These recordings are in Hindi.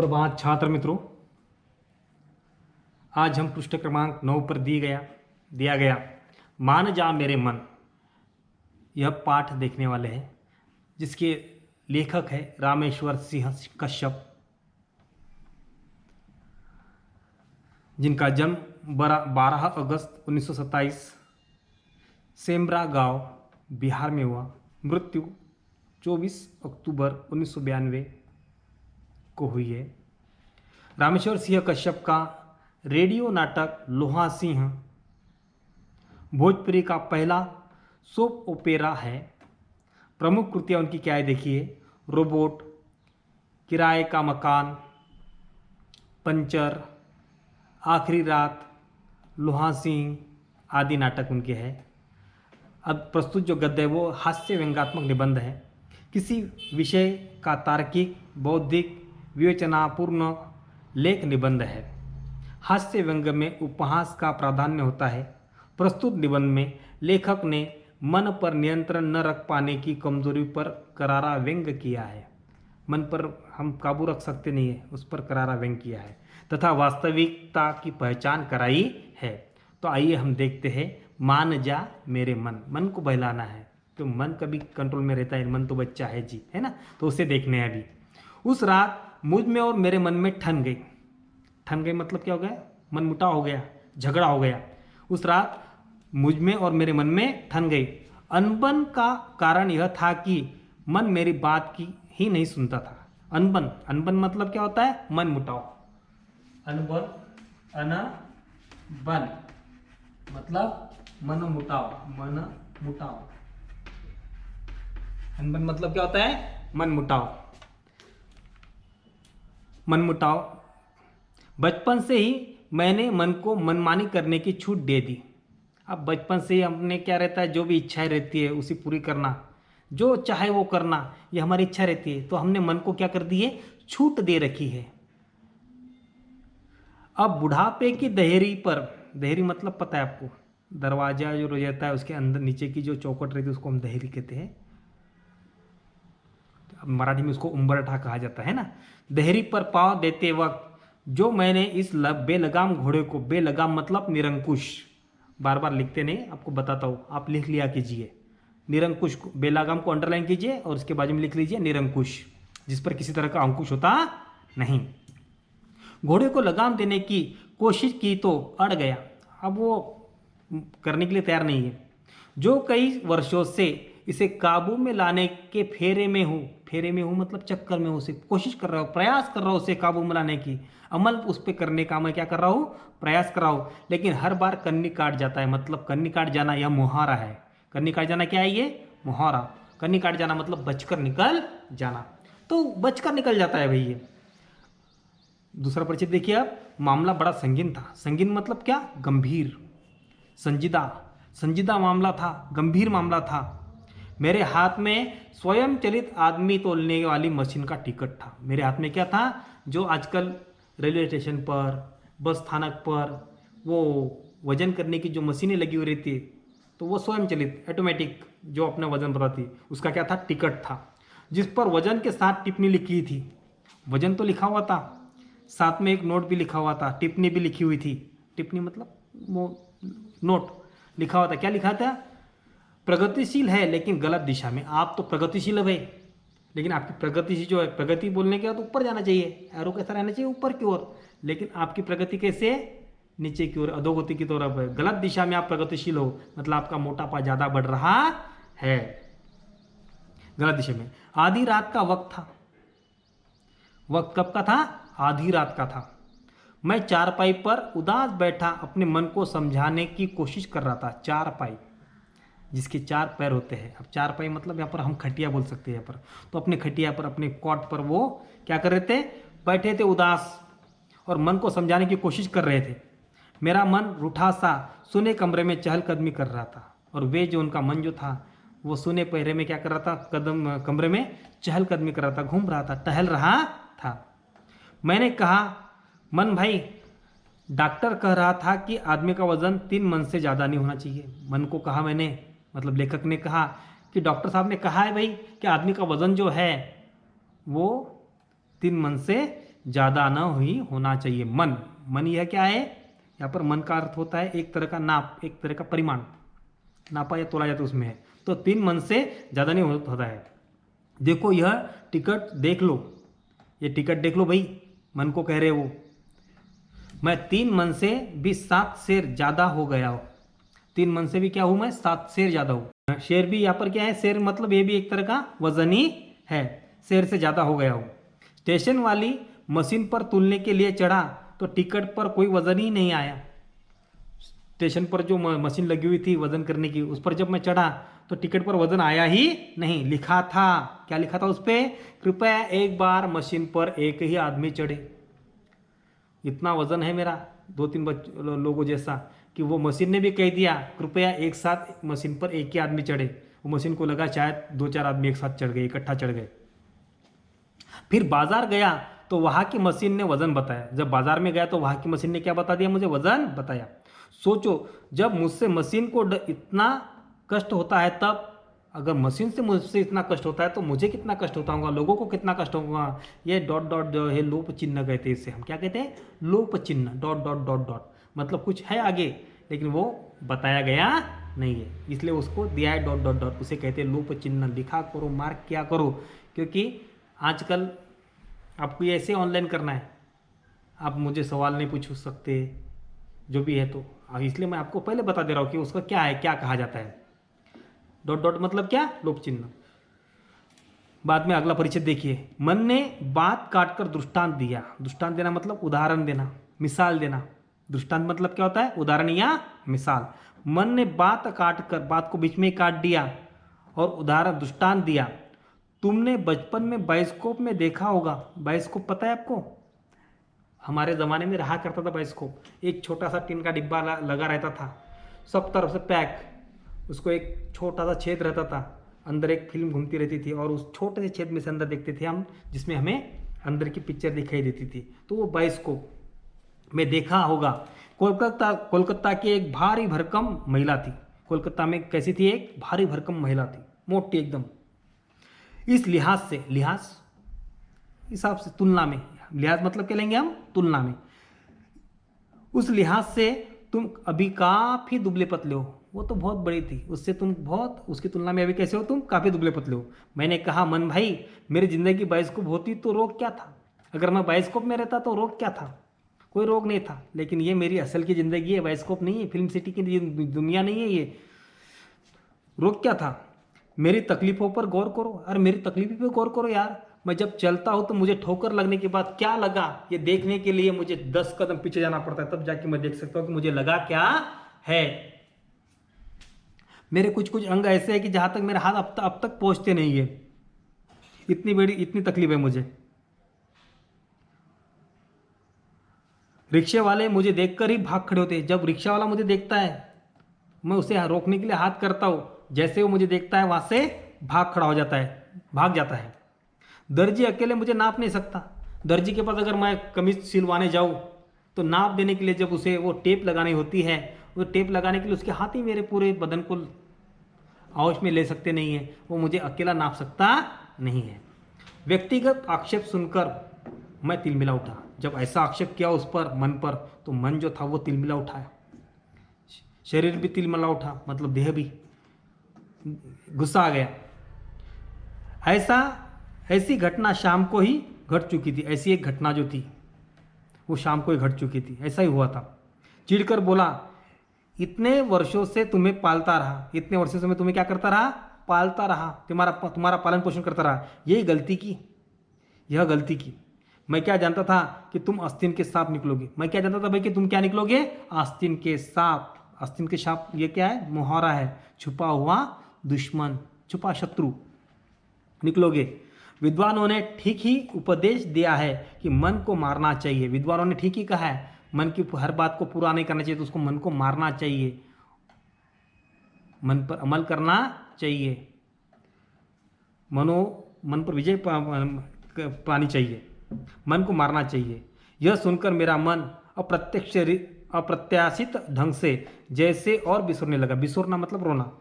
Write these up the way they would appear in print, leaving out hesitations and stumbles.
सुप्रभात छात्र मित्रों। आज हम पृष्ठ क्रमांक 9 पर दिया गया मान जा मेरे मन, यह पाठ देखने वाले हैं, जिसके लेखक है रामेश्वर सिंह कश्यप, जिनका जन्म 12 अगस्त 1927 सेम्ब्रा गांव बिहार में हुआ। मृत्यु 24 अक्टूबर 1992 को हुई है। रामेश्वर सिंह कश्यप का रेडियो नाटक लोहा सिंह भोजपुरी का पहला सोप ओपेरा है। प्रमुख कृतियाँ उनकी क्या है देखिए: रोबोट, किराए का मकान, पंचर, आखिरी रात, लोहा सिंह आदि नाटक उनके हैं। अब प्रस्तुत जो गद्य है वो हास्य व्यंग्यात्मक निबंध है। किसी विषय का तार्किक, बौद्धिक, विवेचनापूर्ण लेख निबंध है। हास्य व्यंग्य में उपहास का प्राधान्य होता है। प्रस्तुत निबंध में लेखक ने मन पर नियंत्रण न रख पाने की कमजोरी पर करारा व्यंग्य किया है। मन पर हम काबू रख सकते नहीं है, उस पर करारा व्यंग्य किया है तथा वास्तविकता की पहचान कराई है। तो आइए हम देखते हैं मान जा मेरे मन। मन को बहलाना है, तो मन कभी कंट्रोल में रहता है, मन तो बच्चा है जी, है ना। तो उसे देखने हैं अभी। उस रात मुझ में और मेरे मन में ठन गई। ठन गई मतलब क्या हो गया? मन मुटाव हो गया, झगड़ा हो गया। उस रात मुझ में और मेरे मन में ठन गई। अनबन का कारण यह था कि मन मेरी बात की ही नहीं सुनता था। अनबन, अनबन मतलब क्या होता है? मन मुटाव। अनबन, अनबन मतलब मन मुटाव, मन मुटाव। अनबन मतलब क्या होता है? मन मुटाव। मन मुटाव। बचपन से ही मैंने मन को मनमानी करने की छूट दे दी। अब बचपन से ही हमने क्या रहता है, जो भी इच्छाएं रहती है उसी पूरी करना, जो चाहे वो करना, ये हमारी इच्छा रहती है। तो हमने मन को क्या कर दी है? छूट दे रखी है। अब बुढ़ापे की दहेरी पर, दहेरी मतलब पता है आपको, दरवाजा जो रहता है उसके अंदर नीचे की जो चौखट रहती है उसको हम दहेरी कहते हैं। अब मराठी में उसको उंबरठा कहा जाता है ना। दहेरी पर पाँव देते वक्त जो मैंने इस बेलगाम घोड़े को, बेलगाम मतलब निरंकुश, बार बार लिखते नहीं, आपको बताता हूँ, आप लिख लिया कीजिए। निरंकुश को, बेलगाम को अंडरलाइन कीजिए और उसके बाजू में लिख लीजिए निरंकुश, जिस पर किसी तरह का अंकुश होता नहीं। घोड़े को लगाम देने की कोशिश की तो अड़ गया। अब वो करने के लिए तैयार नहीं है। जो कई वर्षों से इसे काबू में लाने के फेरे में हूँ, फेरे में हूँ मतलब चक्कर में हूँ, उसे कोशिश कर रहा हूँ, प्रयास कर रहा हूँ उसे काबू में लाने की, अमल उस पर करने का मैं क्या कर रहा हूँ? प्रयास कर रहा हूँ। लेकिन हर बार कन्नी काट जाता है। मतलब कन्नी काट जाना यह मुहारा है। कन्नी काट जाना क्या है? ये मुहारा। कन्नी काट जाना मतलब बचकर निकल जाना। तो बचकर निकल जाता है भाई ये। दूसरा परिचय देखिए आप। मामला बड़ा संगीन था। संगीन मतलब क्या? गंभीर, संजीदा। संजीदा मामला था, गंभीर मामला था। मेरे हाथ में स्वयं चलित आदमी तोलने वाली मशीन का टिकट था। मेरे हाथ में क्या था? जो आजकल रेलवे स्टेशन पर, बस स्थानक पर वो वजन करने की जो मशीनें लगी हुई रहती है, तो वो स्वयं चलित ऑटोमेटिक जो अपना वजन बताती है, उसका क्या था? टिकट था, जिस पर वजन के साथ टिप्पणी लिखी थी। वजन तो लिखा हुआ था, साथ में एक नोट भी लिखा हुआ था, टिप्पणी भी लिखी हुई थी। टिप्पणी मतलब वो नोट लिखा हुआ था। क्या लिखा था? प्रगतिशील है लेकिन गलत दिशा में। आप तो प्रगतिशील है भाई, लेकिन आपकी प्रगति जो है, प्रगति बोलने के बाद ऊपर जाना चाहिए, एरो कैसा रहना चाहिए? ऊपर की ओर। लेकिन आपकी प्रगति कैसे? नीचे की ओर, अधोगति की तरफ है। गलत दिशा में आप प्रगतिशील हो, मतलब आपका मोटापा ज्यादा बढ़ रहा है, गलत दिशा में। आधी रात का वक्त था। वक्त कब का था? आधी रात का था। मैं चारपाई पर उदास बैठा अपने मन को समझाने की कोशिश कर रहा था। चारपाई जिसके चार पैर होते हैं। अब चारपाई मतलब यहाँ पर हम खटिया बोल सकते हैं यहाँ पर। तो अपने खटिया पर, अपने कॉट पर वो क्या कर रहे थे? बैठे थे उदास और मन को समझाने की कोशिश कर रहे थे। मेरा मन रूठा सा सुने कमरे में चहलकदमी कर रहा था, और वे जो उनका मन जो था वो सुने पहरे में क्या कर रहा था? कमरे में चहलकदमी कर रहा था, घूम रहा था, टहल रहा था। मैंने कहा, मन भाई, डॉक्टर कह रहा था कि आदमी का वजन 3 मन से ज़्यादा नहीं होना चाहिए। मन को कहा मैंने, मतलब लेखक ने कहा कि डॉक्टर साहब ने कहा है भाई कि आदमी का वजन जो है वो 3 मन से ज़्यादा न ही होना चाहिए। मन, मन यह क्या है, यहाँ पर मन का अर्थ होता है एक तरह का नाप, एक तरह का परिमाण, नापा या तोला जाता है उसमें है। तो 3 मन से ज़्यादा नहीं होता है। देखो यह टिकट देख लो, ये टिकट देख लो भाई, मन को कह रहे वो, मैं 3 मन से भी 7 शेर ज़्यादा हो गया हूँ। 3 मन से भी क्या हूँ मैं, 7 शेर ज़्यादा हूँ। शेर भी यहाँ पर क्या है, शेर मतलब ये भी एक तरह का वजन ही है, शेर से ज़्यादा हो गया हूँ। स्टेशन वाली मशीन पर तुलने के लिए चढ़ा तो टिकट पर कोई वजन ही नहीं आया। स्टेशन पर जो मशीन लगी हुई थी वजन करने की, उस पर जब मैं चढ़ा तो टिकट पर वजन आया ही नहीं। लिखा था, क्या लिखा था उस पर, कृपया एक बार मशीन पर एक ही आदमी चढ़े। इतना वजन है मेरा 2-3 लोगों जैसा कि वो मशीन ने भी कह दिया कृपया एक साथ मशीन पर एक ही आदमी चढ़े। वो मशीन को लगा शायद 2-4 आदमी एक साथ चढ़ गए, इकट्ठा चढ़ गए। फिर बाजार गया तो वहाँ की मशीन ने वजन बताया। जब बाजार में गया तो वहाँ की मशीन ने क्या बता दिया, मुझे वजन बताया। सोचो, जब मुझसे मशीन को इतना कष्ट होता है, तब अगर मशीन से मुझसे इतना कष्ट होता है तो मुझे कितना कष्ट होता होगा, लोगों को कितना कष्ट होगा। ये डॉट डॉट जो है लोप चिन्ह कहते हैं, इसे हम क्या कहते हैं, लोप चिन्ह, डॉट डॉट डॉट डॉट, मतलब कुछ है आगे लेकिन वो बताया गया नहीं है, इसलिए उसको दिया है डॉट डॉट डॉट, उसे कहते हैं लोप चिन्ह। लिखा करो, मार्क क्या करो, क्योंकि आजकल आपको ये ऐसे ऑनलाइन करना है, आप मुझे सवाल नहीं पूछ सकते जो भी है, तो इसलिए मैं आपको पहले बता दे रहा हूँ कि उसका क्या है, क्या कहा जाता है। डॉट डॉट मतलब क्या, लोप चिन्ह। बाद में अगला परिचय देखिए, मन ने बात काटकर दृष्टांत दिया। दृष्टांत देना मतलब उदाहरण देना, मिसाल देना। दृष्टांत मतलब क्या होता है, उदाहरण या मिसाल। मन ने बात काटकर, बात को बीच में काट दिया और उदाहरण दृष्टांत दिया। तुमने बचपन में बायोस्कोप में देखा होगा, बायोस्कोप पता है आपको, हमारे ज़माने में रहा करता था बायोस्कोप, एक छोटा सा टिन का डिब्बा लगा रहता था, सब तरफ से पैक, उसको एक छोटा सा छेद रहता था, अंदर एक फिल्म घूमती रहती थी और उस छोटे से छेद में से अंदर देखते थे हम, जिसमें हमें अंदर की पिक्चर दिखाई देती थी। तो वो बायोस्कोप में देखा होगा। कोलकाता की एक भारी भरकम महिला थी। कोलकाता में कैसी थी, एक भारी भरकम महिला थी, मोटी एकदम। इस लिहाज से, लिहाज हिसाब से, तुलना में, लिहाज मतलब क्या लेंगे हम, तुलना में, उस लिहाज से तुम अभी काफ़ी दुबले पतले हो। वो तो बहुत बड़ी थी, उससे तुम बहुत, उसकी तुलना में अभी कैसे हो, तुम काफ़ी दुबले पतले हो। मैंने कहा मन भाई, मेरी ज़िंदगी बायोस्कोप होती तो रोग क्या था, अगर मैं बायोस्कोप में रहता तो रोग क्या था, कोई रोग नहीं था। लेकिन ये मेरी असल की ज़िंदगी है, बायोस्कोप नहीं है, फिल्म सिटी की दुनिया नहीं है, ये रोग क्या था। मेरी तकलीफ़ों पर गौर करो, अरे मेरी तकलीफ़ पर गौर करो यार। मैं जब चलता हूँ तो मुझे ठोकर लगने के बाद क्या लगा, ये देखने के लिए मुझे 10 कदम पीछे जाना पड़ता है, तब जाके मैं देख सकता हूँ कि मुझे लगा क्या है। मेरे कुछ कुछ अंग ऐसे हैं कि जहाँ तक मेरे हाथ अब तक पहुँचते नहीं है, इतनी बड़ी, इतनी तकलीफ है मुझे। रिक्शे वाले मुझे देखकर ही भाग खड़े होते हैं। जब रिक्शा वाला मुझे देखता है, मैं उसे रोकने के लिए हाथ करता हूँ, जैसे वो मुझे देखता है वहाँ से भाग खड़ा हो जाता है, भाग जाता है। दर्जी अकेले मुझे नाप नहीं सकता। दर्जी के पास अगर मैं कमीज सिलवाने जाऊँ तो नाप देने के लिए जब उसे वो टेप लगानी होती है, वो टेप लगाने के लिए उसके हाथ ही मेरे पूरे बदन को आहोश में ले सकते नहीं है, वो मुझे अकेला नाप सकता नहीं है। व्यक्तिगत आक्षेप सुनकर मैं तिलमिला उठा। जब ऐसा आक्षेप किया उस पर, मन पर, तो मन जो था वो तिलमिला उठा, शरीर भी तिलमिला उठा, मतलब देह भी, गुस्सा आ गया। ऐसी घटना शाम को ही घट चुकी थी। ऐसी एक घटना जो थी वो शाम को ही घट चुकी थी, ऐसा ही हुआ था। चिढ़कर बोला, इतने वर्षों से तुम्हें पालता रहा, इतने वर्षों से मैं तुम्हें क्या करता रहा, पालता रहा, तुम्हारा पालन पोषण करता रहा, यही गलती की, यह गलती की। मैं क्या जानता था कि तुम आस्तीन के सांप निकलोगे। मैं क्या जानता था भाई कि तुम क्या निकलोगे, आस्तीन के सांप। आस्तीन के सांप ये क्या है, मुहावरा है, छुपा हुआ दुश्मन, छुपा शत्रु निकलोगे। विद्वानों ने ठीक ही उपदेश दिया है कि मन को मारना चाहिए। विद्वानों ने ठीक ही कहा है, मन की हर बात को पूरा नहीं करना चाहिए, तो उसको मन को मारना चाहिए, मन पर अमल करना चाहिए, मन पर विजय पानी चाहिए, मन को मारना चाहिए। यह सुनकर मेरा मन अप्रत्याशित ढंग से जैसे और बिसरने लगा। बिसरना मतलब रोना,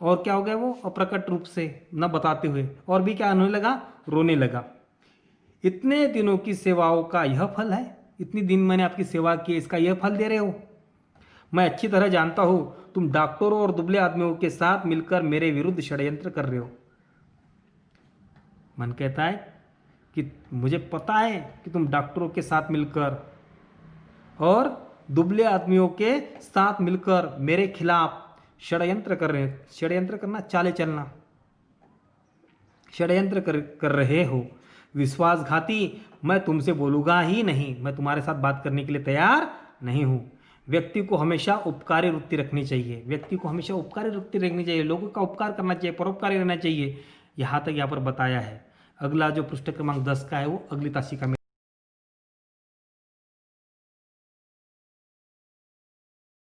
और क्या हो गया वो, अप्रकट रूप से न बताते हुए, और भी क्या होने लगा, रोने लगा। इतने दिनों की सेवाओं का यह फल है। इतनी दिन मैंने आपकी सेवा की, इसका यह फल दे रहे हो। मैं अच्छी तरह जानता हूं तुम डॉक्टरों और दुबले आदमियों के साथ मिलकर मेरे विरुद्ध षड्यंत्र कर रहे हो। मन कहता है कि मुझे पता है कि तुम डॉक्टरों के साथ मिलकर और दुबले आदमियों के साथ मिलकर मेरे खिलाफ षड्यंत्र कर रहे हो। षड्यंत्र करना, चाले चलना, षड्यंत्र कर रहे हो। विश्वासघाती, मैं तुमसे बोलूंगा ही नहीं। मैं तुम्हारे साथ बात करने के लिए तैयार नहीं हूं। व्यक्ति को हमेशा उपकारी वृत्ति रखनी चाहिए। व्यक्ति को हमेशा उपकारी वृत्ति रखनी चाहिए, लोगों का उपकार करना चाहिए, परोपकारी रहना चाहिए। यहाँ तक यहाँ पर बताया है। अगला जो पृष्ठ क्रमांक 10 का है वो अगली तासिका में